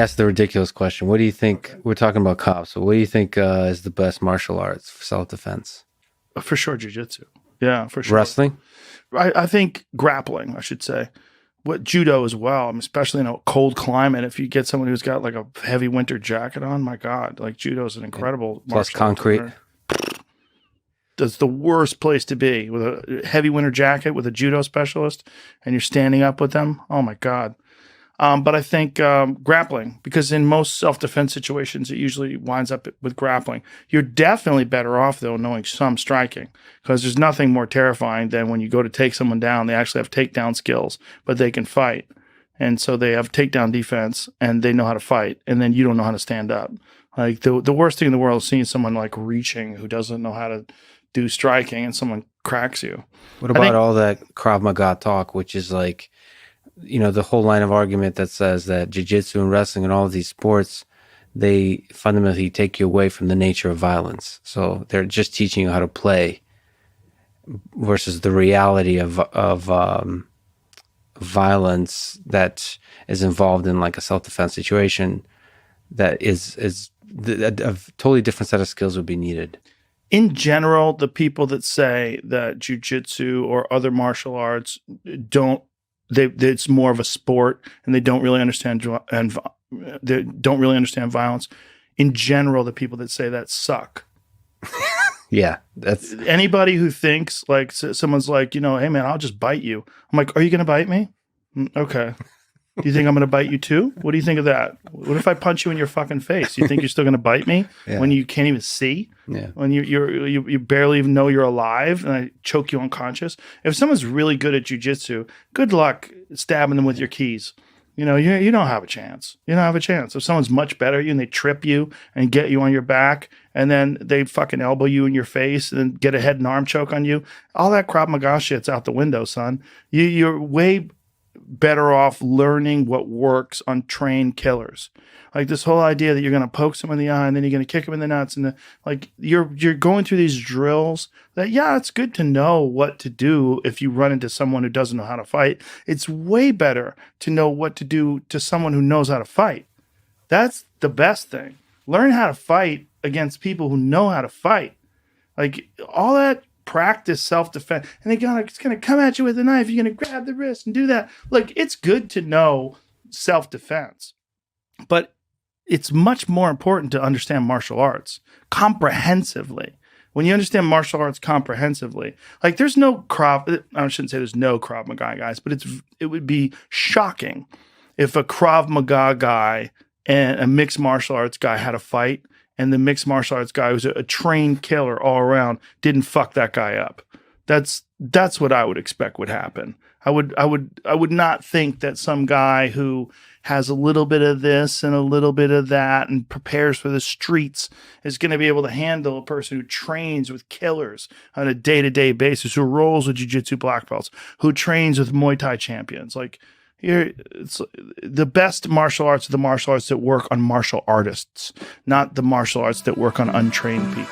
Ask the ridiculous question. What do you think? We're talking about cops. So what do you think is the best martial arts for self-defense? For sure, jiu-jitsu. Yeah, for sure. Wrestling? I think grappling, I should say. What judo as well, especially in a cold climate. If you get someone who's got like a heavy winter jacket on, my God, like judo is an incredible Plus concrete. That's the worst place to be, with a heavy winter jacket with a judo specialist, and you're standing up with them. Oh my God. But I think grappling, because in most self-defense situations, it usually winds up with grappling. You're definitely better off, though, knowing some striking, because there's nothing more terrifying than when you go to take someone down, they actually have takedown skills, but they can fight. And so they have takedown defense, and they know how to fight, and then you don't know how to stand up. Like the worst thing in the world is seeing someone like reaching who doesn't know how to do striking, and someone cracks you. What about all that Krav Maga talk, which is like, the whole line of argument that says that jiu-jitsu and wrestling and all of these sports, they fundamentally take you away from the nature of violence. So they're just teaching you how to play versus the reality of violence that is involved in like a self-defense situation that is a totally different set of skills would be needed. In general, the people that say that jiu-jitsu or other martial arts it's more of a sport and they don't really understand violence. In general, the people that say that suck. Yeah, that's anybody who thinks like someone's like, hey man, I'll just bite you. I'm like, are you going to bite me? Okay. Do you think I'm going to bite you too? What do you think of that? What if I punch you in your fucking face? You think you're still going to bite me when you can't even see? Yeah. When you barely even know you're alive and I choke you unconscious? If someone's really good at jiu-jitsu, good luck stabbing them with your keys. You don't have a chance. You don't have a chance. If someone's much better at you and they trip you and get you on your back and then they fucking elbow you in your face and then get a head and arm choke on you, all that Krav Maga shit's out the window, son. You're way better off learning what works on trained killers. Like this whole idea that you're going to poke someone in the eye and then you're going to kick them in the nuts, and you're going through these drills that, it's good to know what to do if you run into someone who doesn't know how to fight. It's way better to know what to do to someone who knows how to fight. That's the best thing. Learn how to fight against people who know how to fight. Like all that practice self-defense, and it's going to come at you with a knife. You're going to grab the wrist and do that. Like, it's good to know self-defense, but it's much more important to understand martial arts comprehensively. When you understand martial arts comprehensively, like I shouldn't say there's no Krav Maga guys, but it would be shocking if a Krav Maga guy and a mixed martial arts guy had a fight, and the mixed martial arts guy who's a trained killer all around didn't fuck that guy up. That's what I would expect would happen. I would not think that some guy who has a little bit of this and a little bit of that and prepares for the streets is going to be able to handle a person who trains with killers on a day-to-day basis, who rolls with jiu-jitsu black belts, who trains with Muay Thai champions. Like, it's the best martial arts are the martial arts that work on martial artists, not the martial arts that work on untrained people.